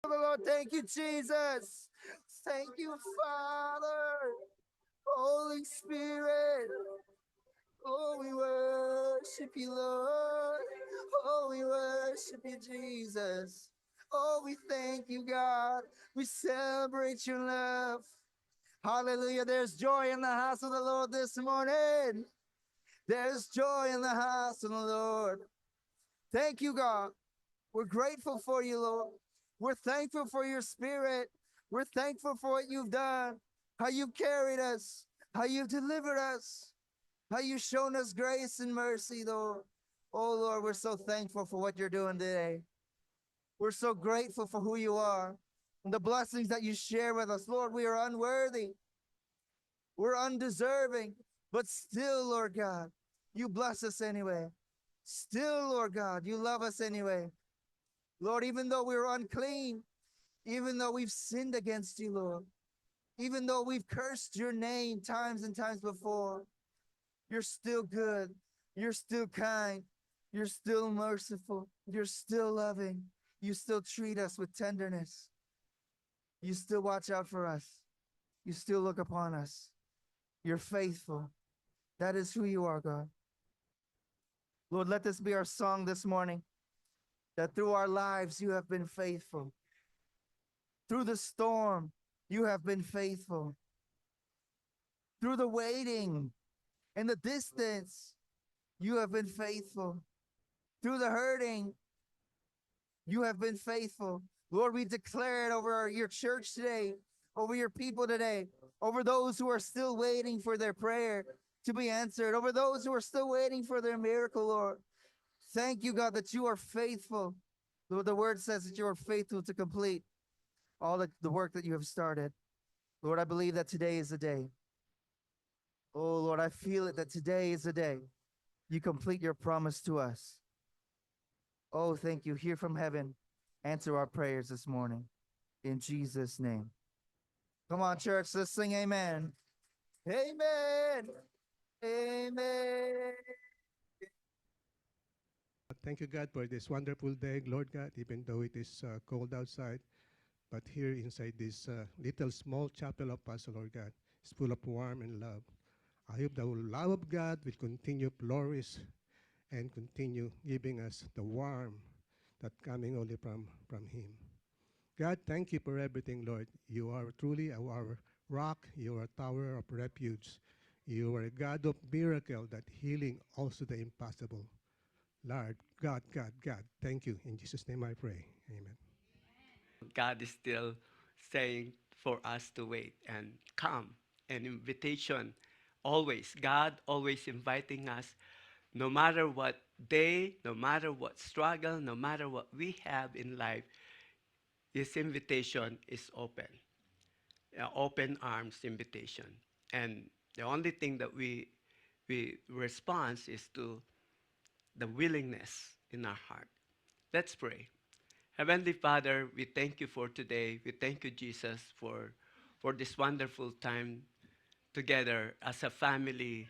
Lord. Thank you, Jesus. Thank you, Father. Holy Spirit. Oh, we worship you, Lord. Oh, we worship you, Jesus. Oh, we thank you, God. We celebrate your love. Hallelujah. There's joy in the house of the Lord this morning. There's joy in the house of the Lord. Thank you, God. We're grateful for you, Lord. We're thankful for your spirit. We're thankful for what you've done, how you've carried us, how you've delivered us, how you've shown us grace and mercy, Lord. Oh, Lord, we're so thankful for what you're doing today. We're so grateful for who you are and the blessings that you share with us. Lord, we are unworthy. We're undeserving, but still, Lord God, you bless us anyway. Still, Lord God, you love us anyway. Lord, even though we're unclean, even though we've sinned against you, Lord, even though we've cursed your name times and times before, you're still good. You're still kind. You're still merciful. You're still loving. You still treat us with tenderness. You still watch out for us. You still look upon us. You're faithful. That is who you are, God. Lord, let this be our song this morning, that through our lives you have been faithful. Through the storm, you have been faithful. Through the waiting and the distance, you have been faithful. Through the hurting, you have been faithful. Lord, we declare it over your church today, over your people today, over those who are still waiting for their prayer to be answered, over those who are still waiting for their miracle, Lord. Thank you, God, that you are faithful. Lord, the word says that you are faithful to complete all the work that you have started. Lord, I believe that today is the day. Oh, Lord, I feel it that today is the day you complete your promise to us. Oh, thank you. Hear from heaven. Answer our prayers this morning. In Jesus' name. Come on, church. Let's sing amen. Amen. Amen. Thank you, God, for this wonderful day, Lord God, even though it is cold outside. But here inside this little small chapel of us, Lord God, is full of warmth and love. I hope the love of God will continue flourish and continue giving us the warmth that coming only from Him. God, thank you for everything, Lord. You are truly our rock. You are a tower of refuge. You are a God of miracle that healing also the impossible. Lord, God, God, God, thank you. In Jesus' name I pray. Amen. God is still saying for us to wait and come. An invitation always. God always inviting us, no matter what day, no matter what struggle, no matter what we have in life, His invitation is open. Open arms invitation. And the only thing that we respond is to the willingness in our heart. Let's pray. Heavenly Father, we thank you for today. We thank you, Jesus, for this wonderful time together as a family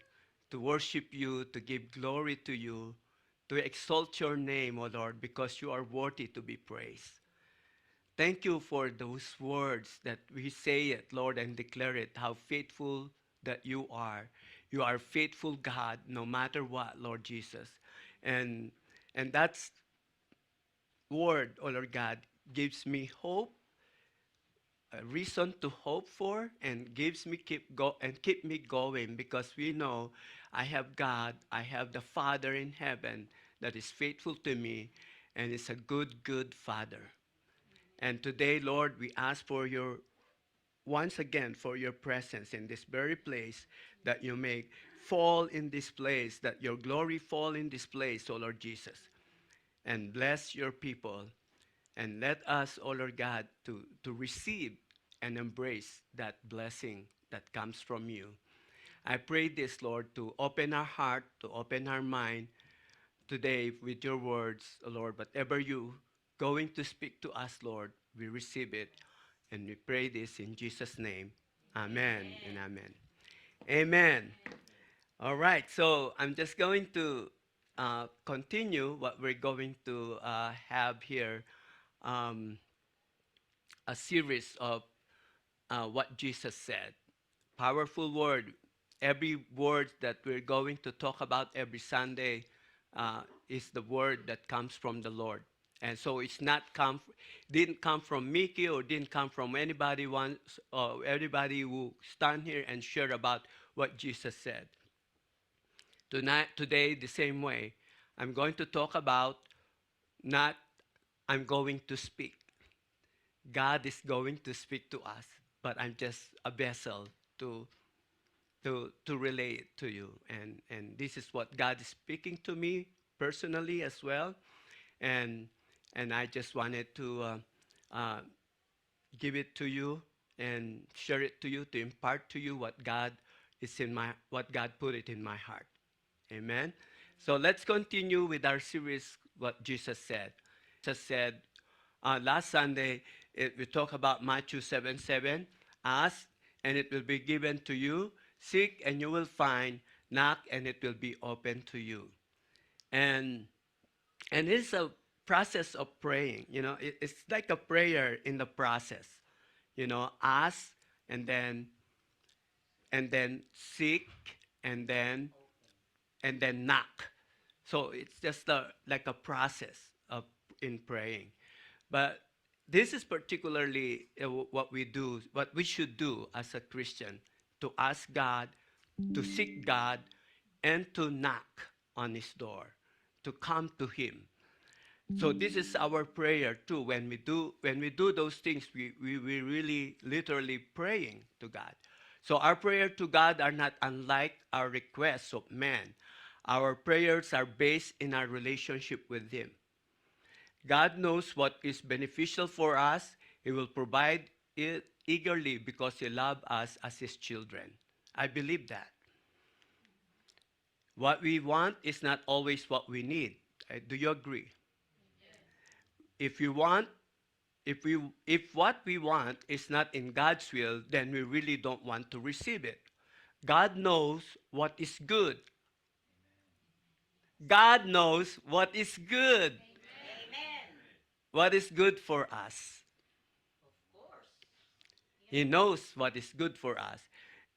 to worship you, to give glory to you, to exalt your name, O Lord, because you are worthy to be praised. Thank you for those words that we say it, Lord, and declare it, how faithful that you are. You are faithful God no matter what, Lord Jesus. And and that's word, oh Lord God, gives me hope, a reason to hope for, and gives me keep me going, because we know I have God, I have the Father in heaven that is faithful to me and is a good Father. And today, Lord, we ask for your once again for your presence in this very place, that you may fall in this place, that your glory fall in this place, O Lord Jesus, and bless your people. And let us, O Lord God, to receive and embrace that blessing that comes from you. I pray this, Lord, to open our heart, to open our mind today with your words, Lord. Whatever you going to speak to us, Lord, we receive it. And we pray this in Jesus' name. Amen and amen. Amen. All right, so I'm just going to continue what we're going to have here. Um, a series of what Jesus said. Powerful word. Every word that we're going to talk about every Sunday is the word that comes from the Lord. And so it's not didn't come from Mickey or didn't come from anybody once or everybody who stand here and share about what Jesus said. Today, the same way, I'm going to talk about not I'm going to speak. God is going to speak to us, but I'm just a vessel to to relay it to you. And this is what God is speaking to me personally as well. And and I just wanted to uh, give it to you and share it to you to impart to you what God put it in my heart. Amen. So let's continue with our series. What Jesus said. Jesus said last Sunday, we talked about Matthew 7:7. Ask, and it will be given to you. Seek, and you will find. Knock, and it will be open to you. And and it's a process of praying. It's like a prayer in the process. Ask, and then seek, and then knock. So it's just like a process of in praying. But this is particularly what we should do as a Christian, to ask God, to seek God, and to knock on His door, to come to Him. So this is our prayer too. When we do those things, we really literally praying to God. So our prayer to God are not unlike our requests of man. Our prayers are based in our relationship with Him. God knows what is beneficial for us. He will provide it eagerly because He loves us as His children. I believe that. What we want is not always what we need. Do you agree? If you want, if what we want is not in God's will, then we really don't want to receive it. God knows what is good. God knows what is good. What is good for us. He knows what is good for us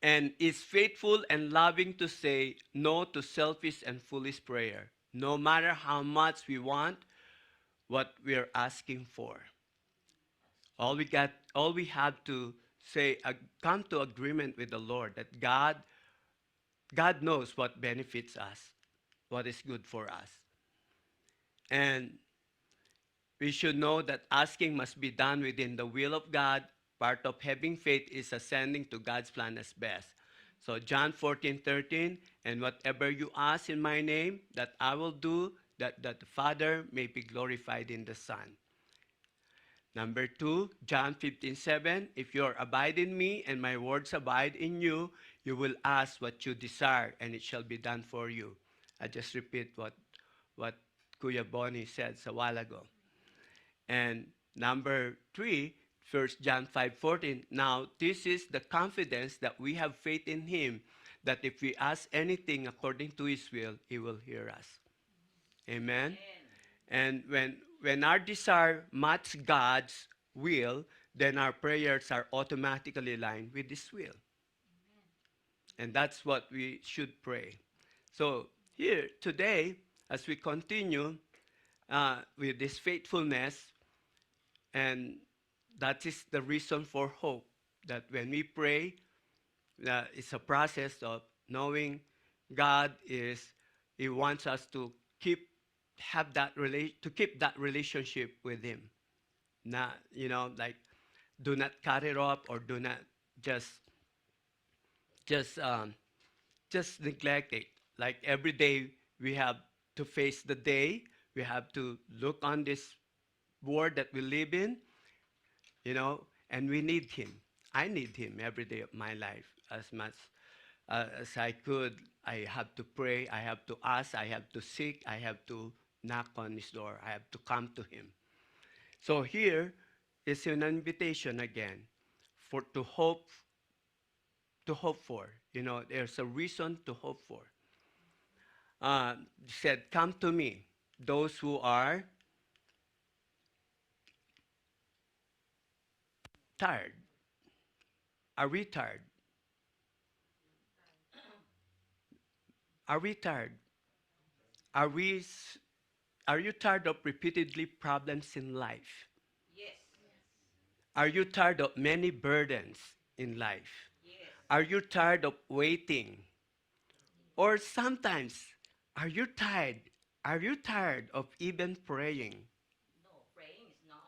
and is faithful and loving to say no to selfish and foolish prayer, no matter how much we want what we are asking for. All we have to say, come to agreement with the Lord that God knows what benefits us, what is good for us. And we should know that asking must be done within the will of God. Part of having faith is ascending to God's plan as best. So John 14:13, and whatever you ask in my name, that I will do, that the Father may be glorified in the Son. Number 2, John 15:7, if you abide in me and my words abide in you, you will ask what you desire, and it shall be done for you. I just repeat what Kuya Bonnie said a while ago. And number 3, 1 John 5:14. Now, this is the confidence that we have faith in Him, that if we ask anything according to His will, He will hear us. Amen? And when our desire match God's will, then our prayers are automatically aligned with His will. And that's what we should pray. So here, today, as we continue with this faithfulness, and that is the reason for hope, that when we pray, it's a process of knowing God He wants us to keep that relationship with Him. Not, like, do not cut it off, or do not just just um, just neglect it. Like every day we have to face the day. We have to look on this world that we live in, and we need Him. I need Him every day of my life as much as I could. I have to pray. I have to ask. I have to seek. I have to knock on His door. I have to come to Him. So here is an invitation again to hope for. There's a reason to hope for. Said, come to me, those who are tired? Are we tired? Are we tired? Are we are you tired of repeatedly problems in life? Yes. Are you tired of many burdens in life? Yes. Are you tired of waiting? Or sometimes, are you tired? Are you tired of even praying? No, praying is not.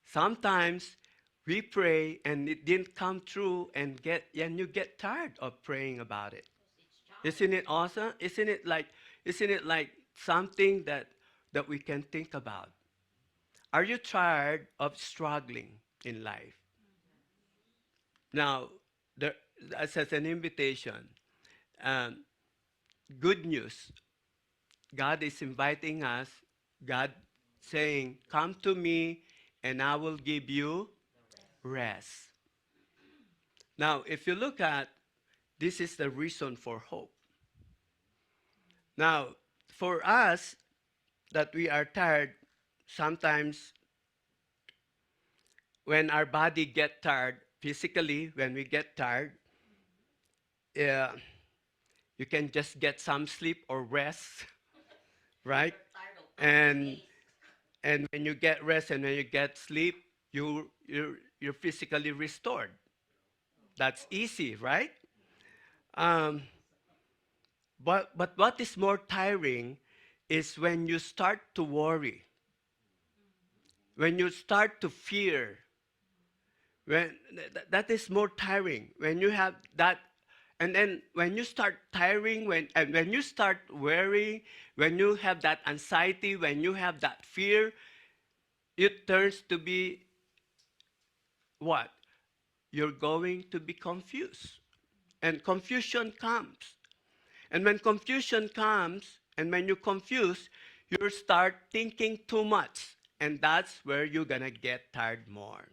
Sometimes we pray and it didn't come true and you get tired of praying about it. Because it's challenge. Isn't it awesome? Isn't it like something that we can think about? Are you tired of struggling in life? Now, there, as an invitation, um, good news. God is inviting us. God saying, "Come to me, and I will give you rest." Now, if you look at this, is the reason for hope. Now, for us that we are tired, sometimes when our body get tired physically, when we get tired, uh, you can just get some sleep or rest, right? Tired of And days. and when you get rest and when you get sleep, you're physically restored. That's easy, right? Um, but what is more tiring is when you start to worry, when you start to fear, when that is more tiring. When you have that, and then when you start tiring, when you start worrying, when you have that anxiety, when you have that fear, it turns to be what? You're going to be confused. And confusion comes. And when confusion comes, and when you confuse, you start thinking too much. And that's where you're going to get tired more.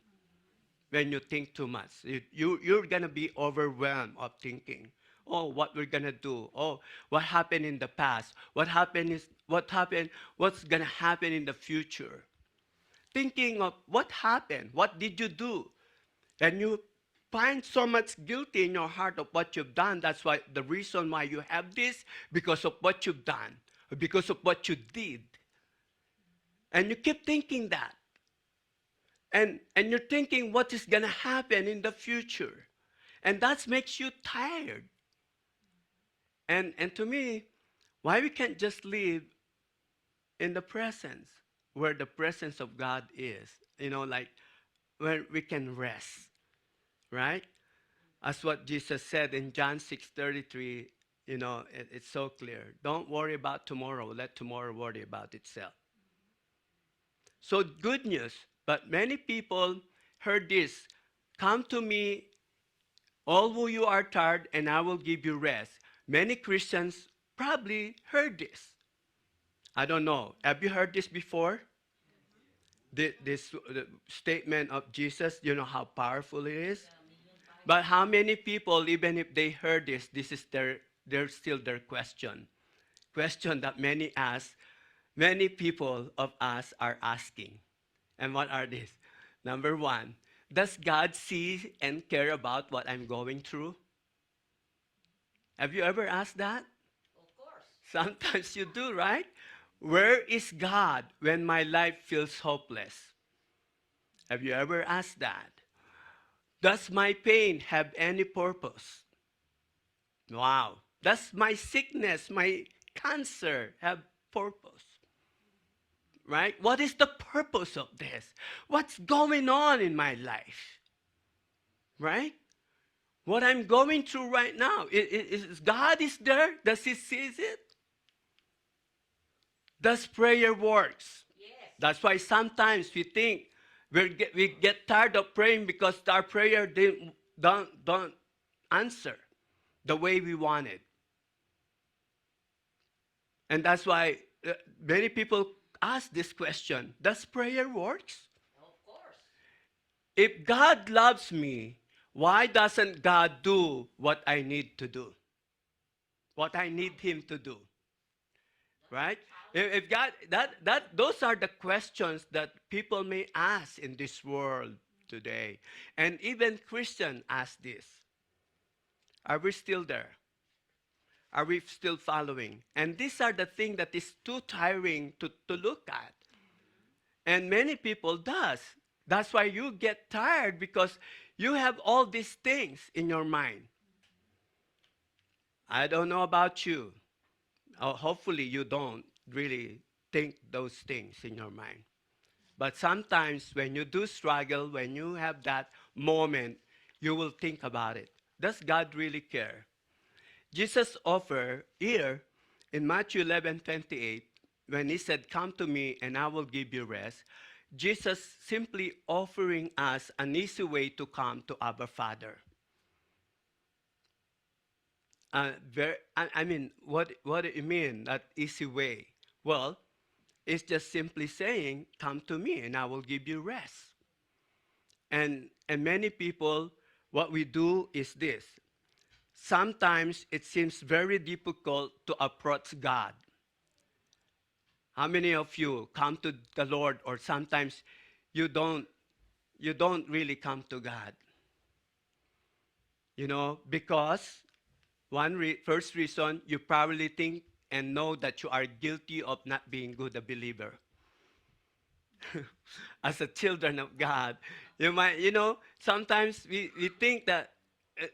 When you think too much, you're going to be overwhelmed of thinking. Oh, what we're going to do. Oh, what happened in the past. What's going to happen in the future. Thinking of what happened. What did you do? And you find so much guilty in your heart of what you've done. That's why the reason why you have this, because of what you've done, because of what you did. And you keep thinking that. And you're thinking what is going to happen in the future. And that makes you tired. And to me, why we can't just live in the presence, where the presence of God is, like where we can rest, right? As what Jesus said in John 6:33, it's so clear. Don't worry about tomorrow. Let tomorrow worry about itself. So good news, but many people heard this. Come to me, all who you are tired, and I will give you rest. Many Christians probably heard this. I don't know. Have you heard this before? This statement of Jesus, you know how powerful it is? But how many people, even if they heard this is their still their question. Question that many people of us are asking. And what are these? Number one, does God see and care about what I'm going through? Have you ever asked that? Of course. Sometimes you do, right? Where is God when my life feels hopeless? Have you ever asked that? Does my pain have any purpose? Wow. Does my sickness, my cancer have purpose? Right? What is the purpose of this? What's going on in my life? Right? What I'm going through right now, is God is there? Does He see it? Does prayer works? Yes. That's why sometimes we think we get tired of praying because our prayer don't answer the way we wanted. And that's why many people ask this question, does prayer works? Of course. If God loves me, why doesn't God do what I need to do? What I need Him to do? Right? If God, those are the questions that people may ask in this world today. And even Christians ask this. Are we still there? Are we still following? And these are the things that is too tiring to look at. And many people does. That's why you get tired, because you have all these things in your mind. I don't know about you. Hopefully you don't really think those things in your mind. But sometimes when you do struggle, when you have that moment, you will think about it. Does God really care? Jesus offered here in Matthew 11:28, when he said, "Come to me and I will give you rest," Jesus simply offering us an easy way to come to our Father. What do you mean, that easy way? Well, it's just simply saying, "Come to me and I will give you rest." And many people, what we do is this. Sometimes it seems very difficult to approach God. How many of you come to the Lord, or sometimes you don't really come to God? Because first reason, you probably think and know that you are guilty of not being good a believer. As a children of God, sometimes we think that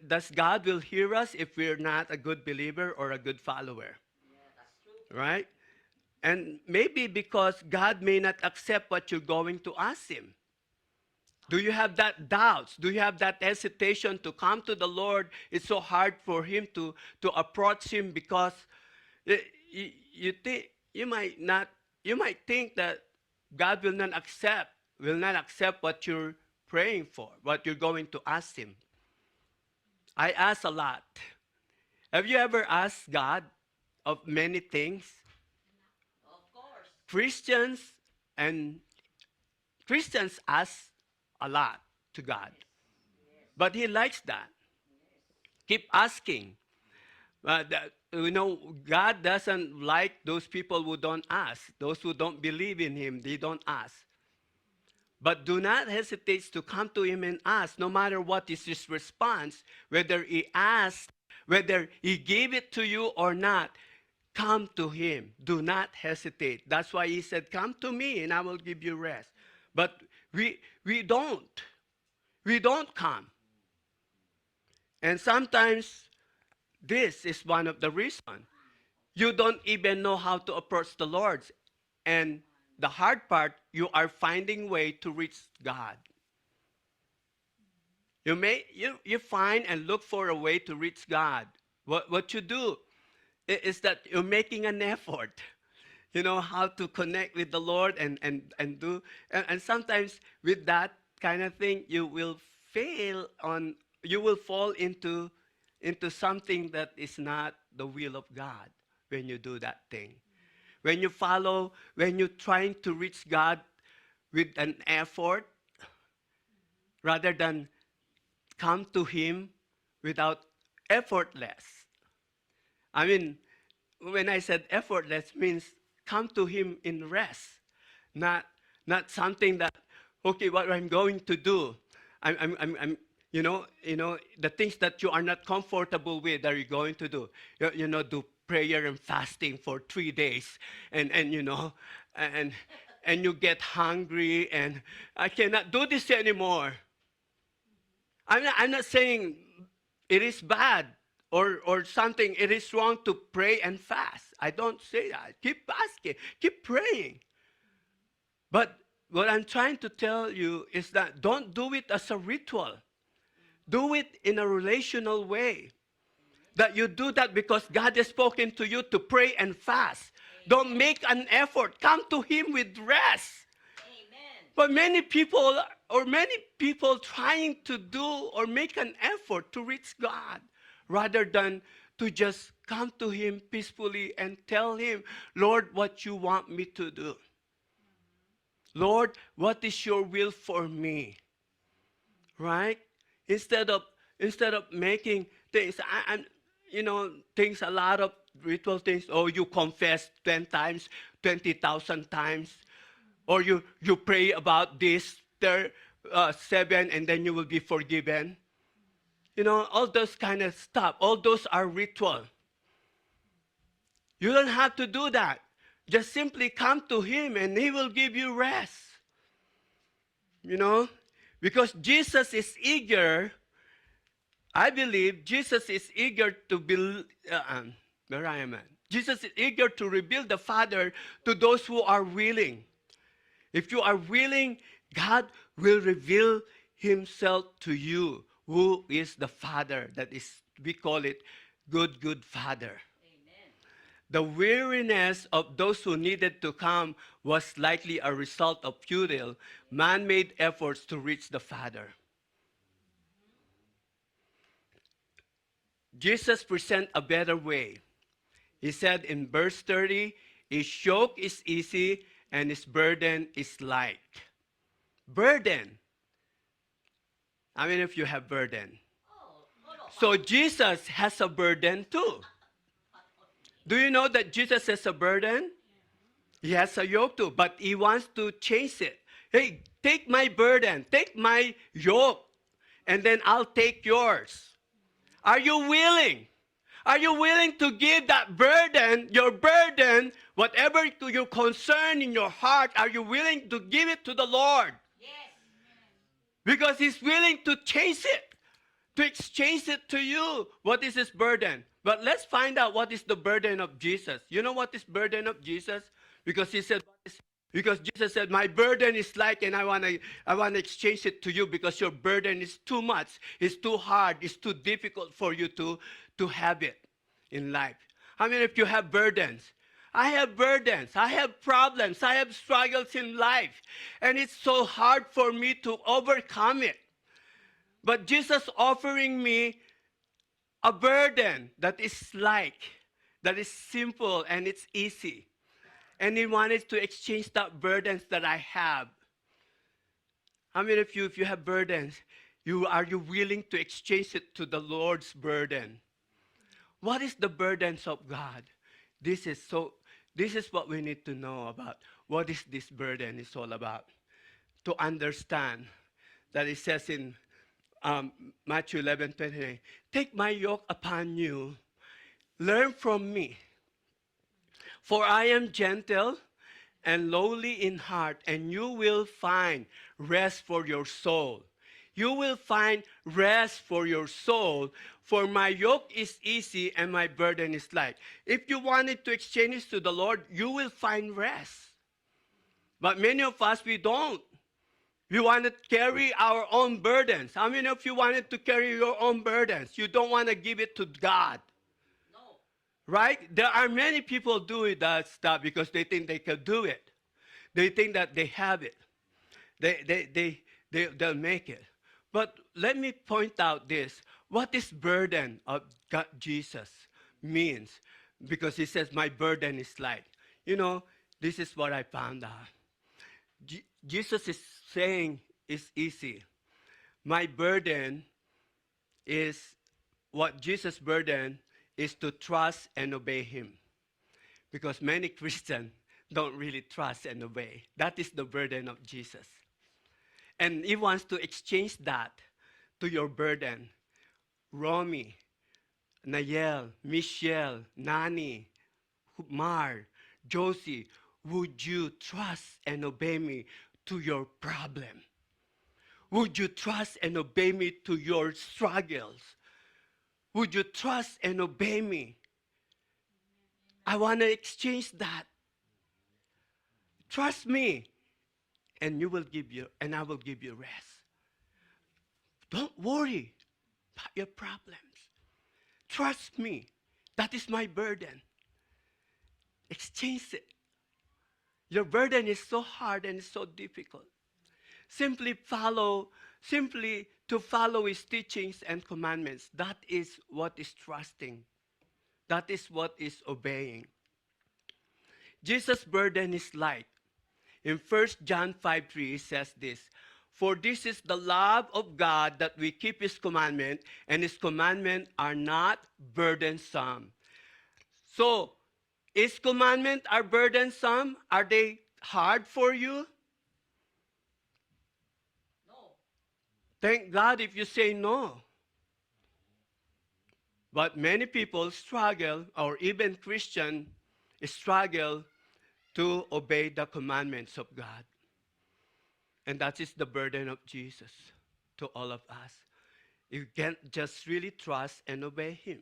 does God will hear us if we're not a good believer or a good follower? Yeah, that's true. Right? And maybe because God may not accept what you're going to ask Him. Do you have that doubts? Do you have that hesitation to come to the Lord? It's so hard for Him to approach Him because you might think that God will not accept what you're praying for, what you're going to ask Him. I ask a lot. Have you ever asked God of many things? Of course. Christians ask a lot to God. But He likes that. Keep asking. God doesn't like those people who don't ask. Those who don't believe in Him, they don't ask. But do not hesitate to come to Him and ask, no matter what is His response, whether He asked, whether He gave it to you or not. Come to Him. Do not hesitate. That's why He said, "Come to me and I will give you rest." But we don't. We don't come. And sometimes this is one of the reasons. You don't even know how to approach the Lord. And the hard part, you are finding way to reach God. You find and look for a way to reach God. What you do is that you're making an effort. How to connect with the Lord and do. And sometimes with that kind of thing, you will fall into something that is not the will of God when you do that thing. When you're trying to reach God with an effort, rather than come to Him without effortless. I mean, when I said effortless, means come to Him in rest, not something that, okay, what I'm going to do, I'm the things that you are not comfortable with, are you going to do? Do prayer and fasting for 3 days, and you get hungry, and I cannot do this anymore. I'm not saying it is bad or something, it is wrong to pray and fast. I don't say that. Keep asking, keep praying. But what I'm trying to tell you is that don't do it as a ritual. Do it in a relational way. That you do that because God has spoken to you to pray and fast. Don't make an effort. Come to Him with rest. Amen. But many people trying to do or make an effort to reach God rather than to just come to Him peacefully and tell Him, "Lord, what you want me to do? Lord, what is your will for me?" Right? Instead of making things, things, a lot of ritual things. Oh, you confess 10 times, 20,000 times. Or you pray about this. 7 and then you will be forgiven. You know, all those kind of stuff. All those are ritual. You don't have to do that. Just simply come to Him and He will give you rest. You know, because Jesus is eager. I believe Jesus is eager to build. Where I am at? Jesus is eager to reveal the Father to those who are willing. If you are willing, God will reveal Himself to you, who is the Father. That is, we call it good Father. Amen. The weariness of those who needed to come was likely a result of futile, man-made efforts to reach the Father. Jesus presents a better way. He said in verse 30, His yoke is easy and His burden is light. Burden. I mean, if you have burden. So Jesus has a burden too. Do you know that Jesus has a burden? He has a yoke too, but He wants to change it. Hey, take my burden, take my yoke, and then I'll take yours. Are you willing? Are you willing to give that burden, your burden, whatever your concern in your heart, are you willing to give it to the Lord? Yes. Because He's willing to change it, to exchange it to you. What is His burden? But let's find out what is the burden of Jesus. You know what is burden of Jesus? Because He said, because Jesus said, my burden is light and I want to exchange it to you because your burden is too much. It's too hard. It's too difficult for you to have it in life. I mean, if you have burdens, I have burdens. I have problems. I have struggles in life. And it's so hard for me to overcome it. But Jesus offering me a burden that is light, that is simple and it's easy. And He wanted to exchange that burdens that I have. I mean, if you have burdens, are you willing to exchange it to the Lord's burden? What is the burdens of God? This is what we need to know about. What is this burden is all about? To understand that it says in Matthew 11:29, take my yoke upon you, learn from me. For I am gentle and lowly in heart, and you will find rest for your soul. You will find rest for your soul, for my yoke is easy and my burden is light. If you wanted to exchange it to the Lord, you will find rest. But many of us, we don't. We want to carry our own burdens. How many of you wanted to carry your own burdens? You don't want to give it to God. Right? There are many people doing that stuff because they think they can do it. They think that they have it. They'll make it. But let me point out this. What is burden of God, Jesus means? Because He says, my burden is light. You know, this is what I found out. Jesus is saying it's easy. My burden is, what Jesus' burden is to trust and obey Him. Because many Christians don't really trust and obey. That is the burden of Jesus. And He wants to exchange that to your burden. Romy, Nayel, Michelle, Nani, Mar, Josie, would you trust and obey me to your problem? Would you trust and obey me to your struggles? Would you trust and obey me? I want to exchange that. Trust me, and I will give you rest. Don't worry about your problems. Trust me. That is my burden. Exchange it. Your burden is so hard and so difficult. Simply to follow His teachings and commandments. That is what is trusting. That is what is obeying. Jesus' burden is light. In 1 John 5:3, it says this, for this is the love of God that we keep His commandment, and His commandments are not burdensome. So, His commandments are burdensome? Are they hard for you? No. Thank God if you say no. But many people struggle, or even Christian struggle to obey the commandments of God. And that is the burden of Jesus to all of us. You can't just really trust and obey Him.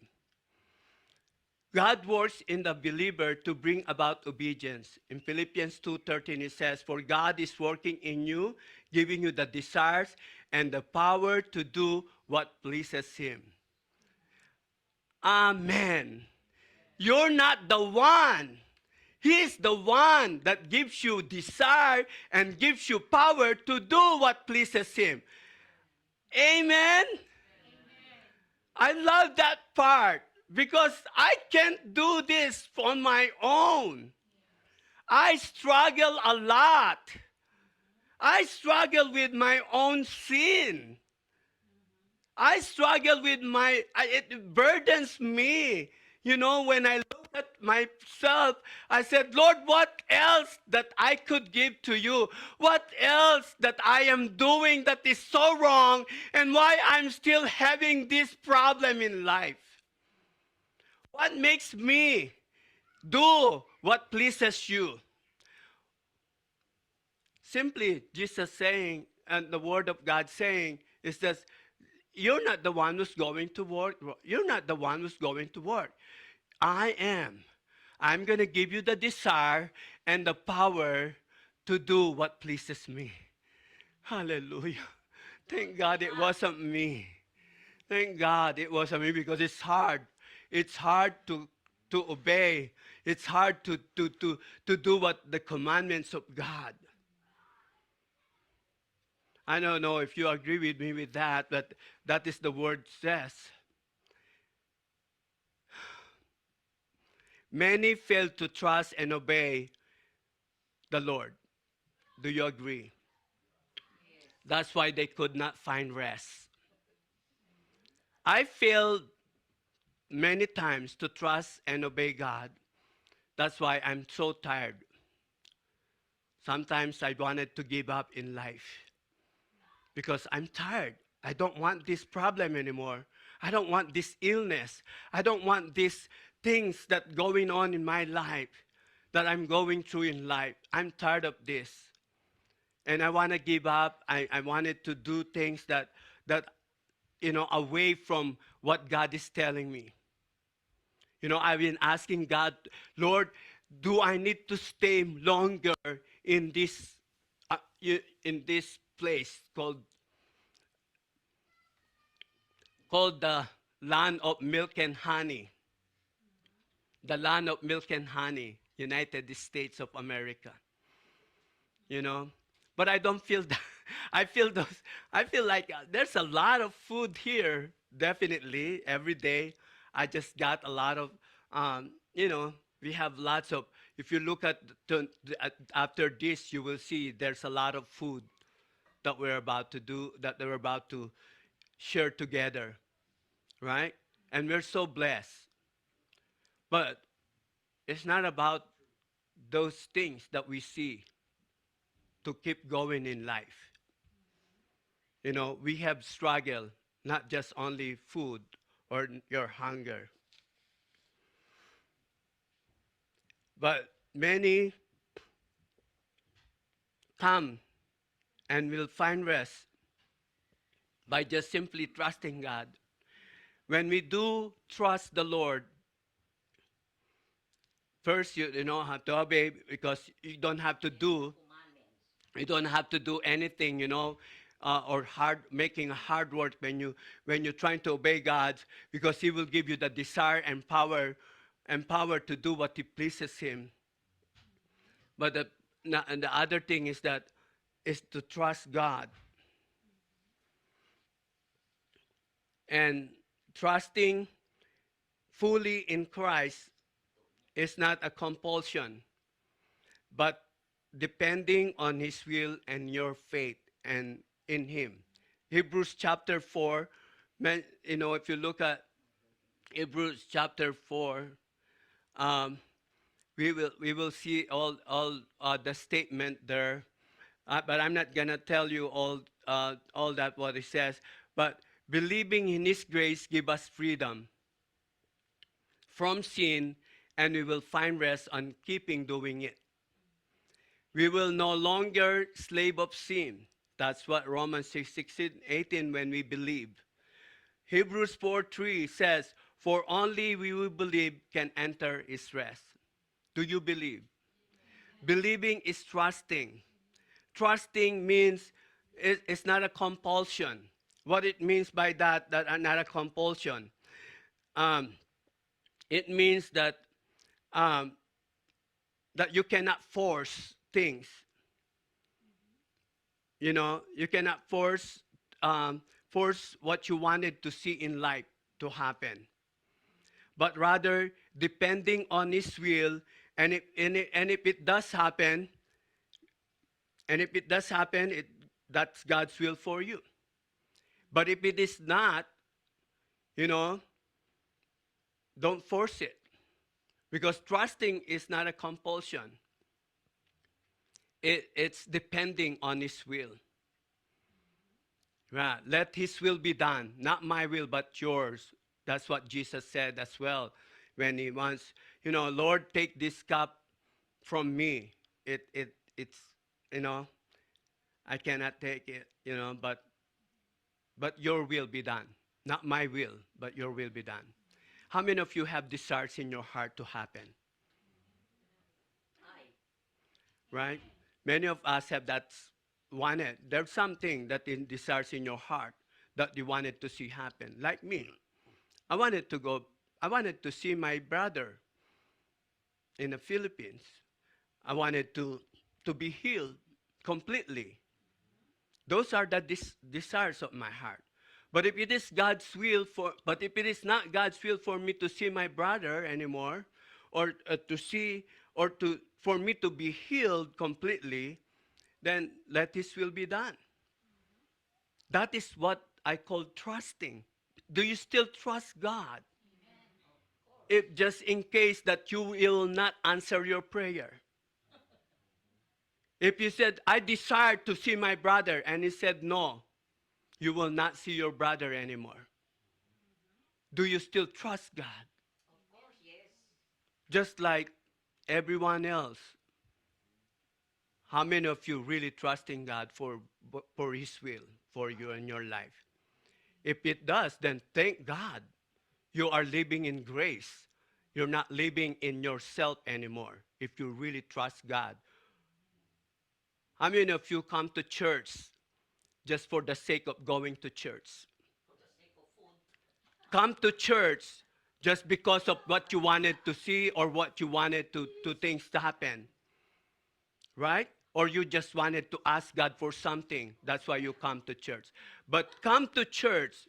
God works in the believer to bring about obedience. In Philippians 2:13 it says, "For God is working in you, giving you the desires and the power to do what pleases Him." Amen. You're not the one. He's the one that gives you desire and gives you power to do what pleases Him. Amen? I love that part because I can't do this on my own. I struggle a lot. I struggle with my own sin. I struggle with it burdens me. You know, when I look at myself, I said, Lord, what else that I could give to you? What else that I am doing that is so wrong, and why I'm still having this problem in life? What makes me do what pleases you? Simply, Jesus saying, and the Word of God saying, is that you're not the one who's going to work. You're not the one who's going to work. I am. I'm going to give you the desire and the power to do what pleases me. Hallelujah. Thank God it wasn't me. Thank God it wasn't me, because it's hard. It's hard to obey. It's hard to do what the commandments of God. I don't know if you agree with me with that, but that is the word says. Many fail to trust and obey the Lord. Do you agree? That's why they could not find rest. I failed many times to trust and obey God. That's why I'm so tired. Sometimes I wanted to give up in life because I'm tired. I don't want this problem anymore. I don't want this illness. I don't want these things that going on in my life, that I'm going through in life. I'm tired of this. And I want to give up. I wanted to do things that away from what God is telling me. I've been asking God, Lord, do I need to stay longer in this place called the land of milk and honey? The land of milk and honey, United States of America. But I don't feel that. I feel like there's a lot of food here, definitely, every day. I just got a lot of, we have lots of, if you look after this, you will see there's a lot of food that we're about to do, that we're about to share together, right? And we're so blessed. But it's not about those things that we see to keep going in life. We have struggle, not just only food or your hunger. But many come and will find rest by just simply trusting God. When we do trust the Lord, first you have to obey, because you don't have to do anything, or making hard work when you're trying to obey God, because He will give you the desire and power to do what He pleases Him. But the other thing is to trust God. And trusting fully in Christ is not a compulsion, but depending on His will and your faith and in Him. Hebrews chapter 4, if you look at Hebrews chapter 4, we will see all the statement there, but I'm not gonna tell you all all that what it says. But believing in His grace give us freedom from sin, and we will find rest on keeping doing it. We will no longer slave of sin. That's what Romans 6:16-18 when we believe. Hebrews 4:3 says, for only we who believe can enter His rest. Do you believe? Believing is trusting. Trusting means it's not a compulsion. What it means by that not a compulsion. It means that that you cannot force things. You know, you cannot force what you wanted to see in life to happen, but rather depending on His will. And if it does happen, that's God's will for you. But if it is not, you know, don't force it, because trusting is not a compulsion. It's depending on His will. Right. Let His will be done, not my will, but yours. That's what Jesus said as well when He wants, you know, Lord, take this cup from me. It's, you know, I cannot take it, you know, but your will be done. Not my will, but your will be done. How many of you have desires in your heart to happen? Right? Many of us have that wanted. There's something that desires in your heart that you wanted to see happen. Like me. I wanted to see my brother in the Philippines. I wanted to be healed completely. Those are the desires of my heart. But if it is not God's will for me to see my brother anymore, or for me to be healed completely, then let His will be done. That is what I call trusting. Do you still trust God? If just in case that you will not answer your prayer. If you said, I desire to see my brother, and He said no, you will not see your brother anymore. Do you still trust God? Of course, yes. Just like everyone else. How many of you really trusting God for His will for you and your life? If it does, then thank God. You are living in grace. You're not living in yourself anymore if you really trust God. How many of you come to church just for the sake of going to church? For the sake of food. Come to church just because of what you wanted to see or what you wanted to things to happen. Right? Or you just wanted to ask God for something. That's why you come to church. But come to church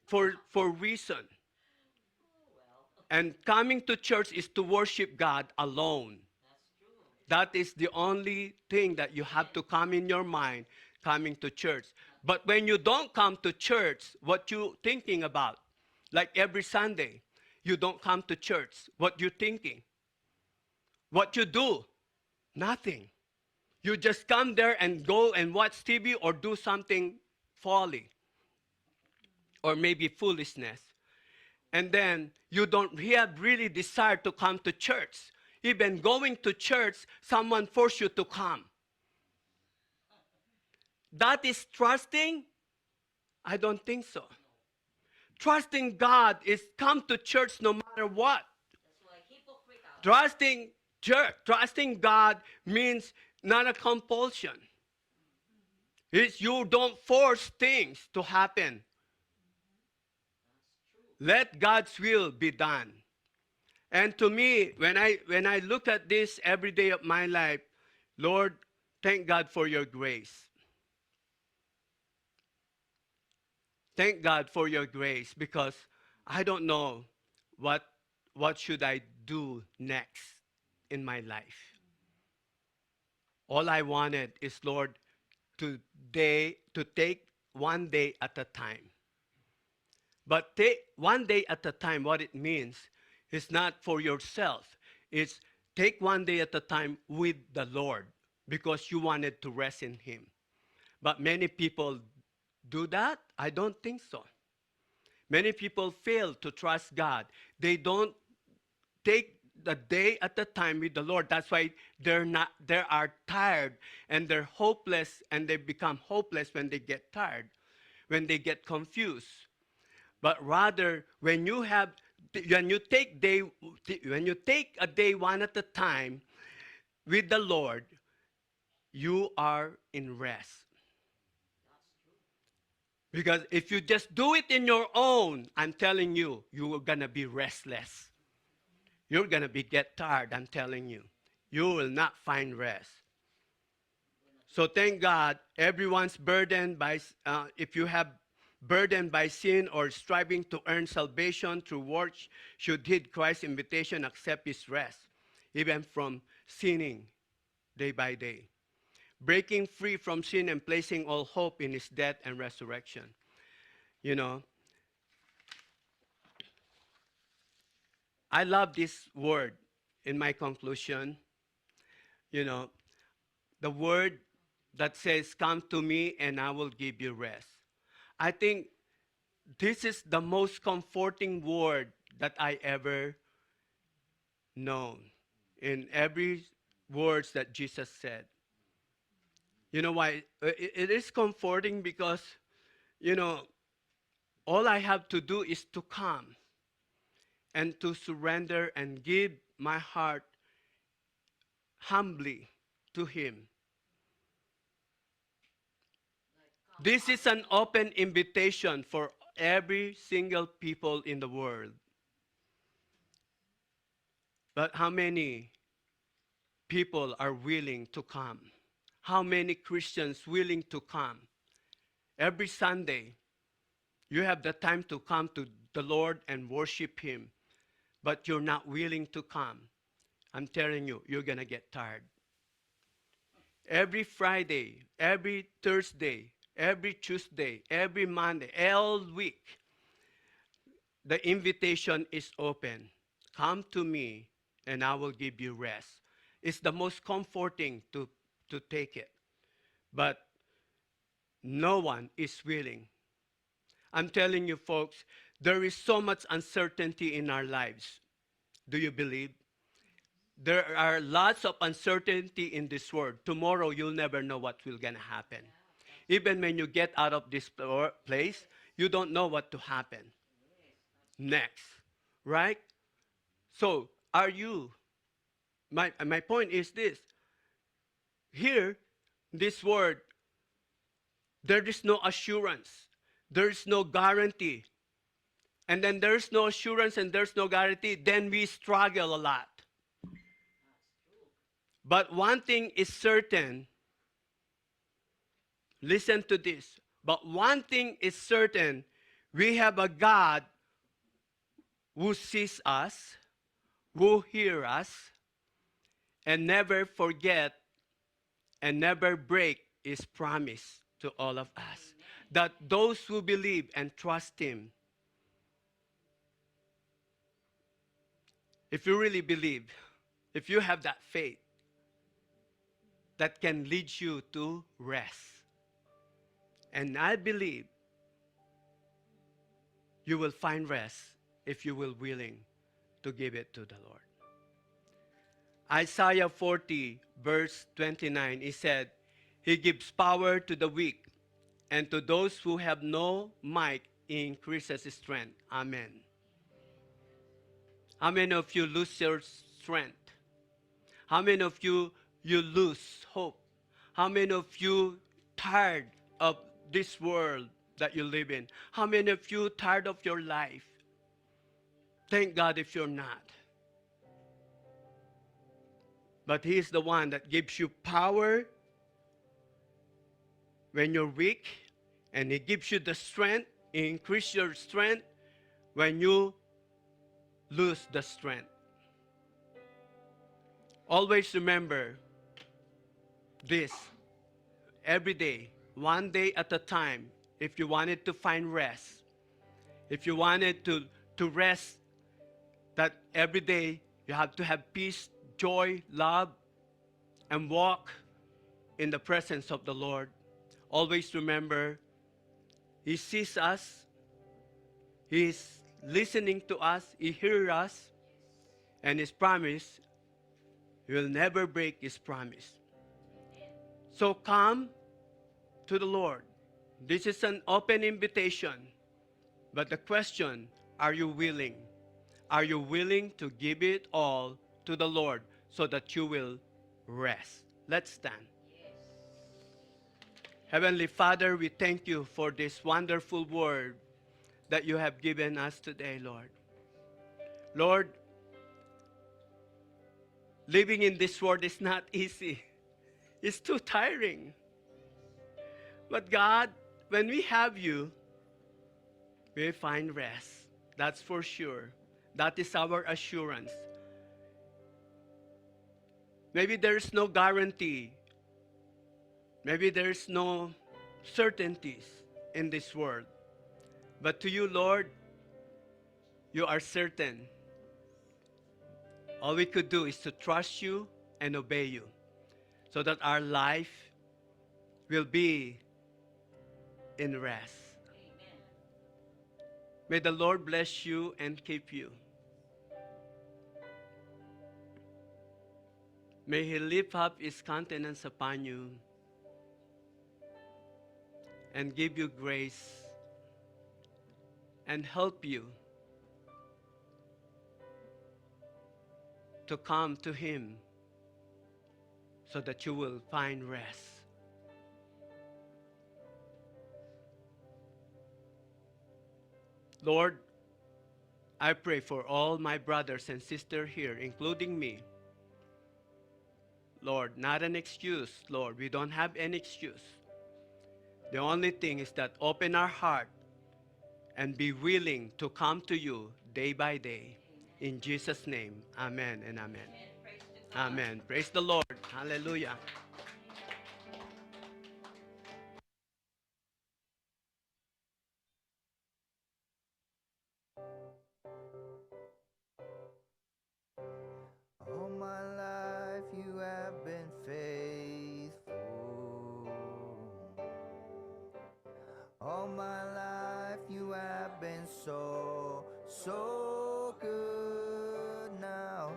for reason. And coming to church is to worship God alone. That's true. That is the only thing that you have to come in your mind, coming to church. But when you don't come to church, what you thinking about? Like every Sunday, you don't come to church. What you thinking? What you do? Nothing. You just come there and go and watch TV or do something folly. Or maybe foolishness. And then you don't have really desire to come to church. Even going to church, someone forced you to come. That is trusting? I don't think so. Trusting God is come to church no matter what. That's why hypocrite out. Trusting God means not a compulsion. It's you don't force things to happen. Let God's will be done. And to me, when I look at this every day of my life, Lord, thank God for your grace. Thank God for your grace, because I don't know what should I do next in my life. All I wanted is, Lord, to take one day at a time. But take one day at a time, what it means is not for yourself. It's take one day at a time with the Lord, because you wanted to rest in Him. But many people do that? I don't think so. Many people fail to trust God. They don't take the day at a time with the Lord. That's why they are tired and they're hopeless, and they become hopeless when they get tired, when they get confused. But rather, when you take a day one at a time with the Lord, you are in rest. Because if you just do it in your own, I'm telling you, you are gonna be restless. You're gonna get tired, I'm telling you. You will not find rest. So thank God, everyone's burdened by, if you have burdened by sin or striving to earn salvation through works, should heed Christ's invitation, accept His rest, even from sinning day by day. Breaking free from sin and placing all hope in His death and resurrection. You know, I love this word in my conclusion. You know, the word that says, "Come to me and I will give you rest." I think this is the most comforting word that I ever known in every words that Jesus said. You know why? It is comforting because, you know, all I have to do is to come and to surrender and give my heart humbly to Him. This is an open invitation for every single people in the world. But how many people are willing to come? How many Christians willing to come? Every Sunday, you have the time to come to the Lord and worship Him, but you're not willing to come. I'm telling you, you're going to get tired. Every Friday, every Thursday, every Tuesday, every Monday, all week, the invitation is open. Come to me and I will give you rest. It's the most comforting to take it. But no one is willing. I'm telling you, folks, there is so much uncertainty in our lives. Do you believe? There are lots of uncertainty in this world. Tomorrow, you'll never know what will gonna happen. Even when you get out of this place, you don't know what to happen next, right? So, are you? My point is this. Here, this word, there is no assurance. There is no guarantee. And then there's no assurance and there's no guarantee. Then we struggle a lot. But one thing is certain. Listen to this. But one thing is certain. We have a God who sees us, who hears us, and never forget and never break His promise to all of us. That those who believe and trust Him, if you really believe, if you have that faith, that can lead you to rest. And I believe you will find rest if you will willing to give it to the Lord. Isaiah 40, verse 29, he said, He gives power to the weak, and to those who have no might, He increases strength. Amen. How many of you lose your strength? How many of you lose hope? How many of you tired of this world that you live in? How many of you tired of your life? Thank God if you're not. But He is the one that gives you power when you're weak, and He gives you the strength. He increases your strength when you lose the strength. Always remember this every day, one day at a time. If you wanted to find rest, if you wanted to rest, that every day you have to have peace, joy, love, and walk in the presence of the Lord, always remember He sees us, He's listening to us, He hears us, and His promise, He will never break His promise. So come to the Lord. This is an open invitation. But the question, are you willing? Are you willing to give it all to the Lord so that you will rest? Let's stand. Heavenly Father, we thank you for this wonderful word that you have given us today, Lord. Lord, living in this world is not easy. It's too tiring. But God, when we have you, we find rest. That's for sure. That is our assurance. Maybe there's no guarantee. Maybe there's no certainties in this world. But to you, Lord, you are certain. All we could do is to trust you and obey you so that our life will be in rest. May the Lord bless you and keep you. May He lift up His countenance upon you and give you grace and help you to come to Him so that you will find rest. Lord, I pray for all my brothers and sisters here, including me. Lord, not an excuse, Lord. We don't have any excuse. The only thing is that open our heart and be willing to come to you day by day. In Jesus' name, amen and amen. Praise to God. Amen. Praise the Lord. Hallelujah. All my life you have been faithful. All my life you have been so, so good. Now,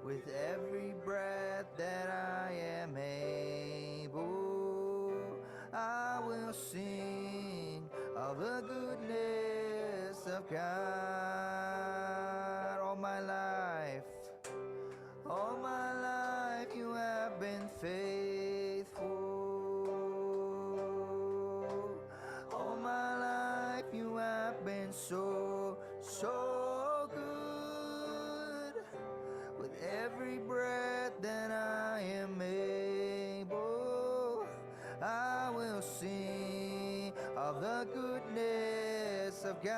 with every breath that I am able, I will sing of the goodness of God. All my life you have been faithful. All my life you have been so, so good. With every breath that I am able, I will sing of the goodness of God.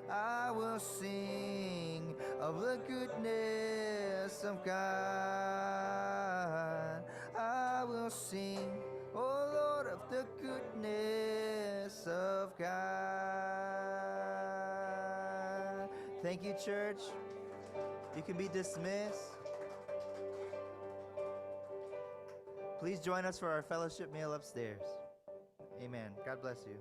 I will sing of the goodness of God. I will sing, oh Lord, of the goodness of God. Thank you, church. You can be dismissed. Please join us for our fellowship meal upstairs. Amen. God bless you.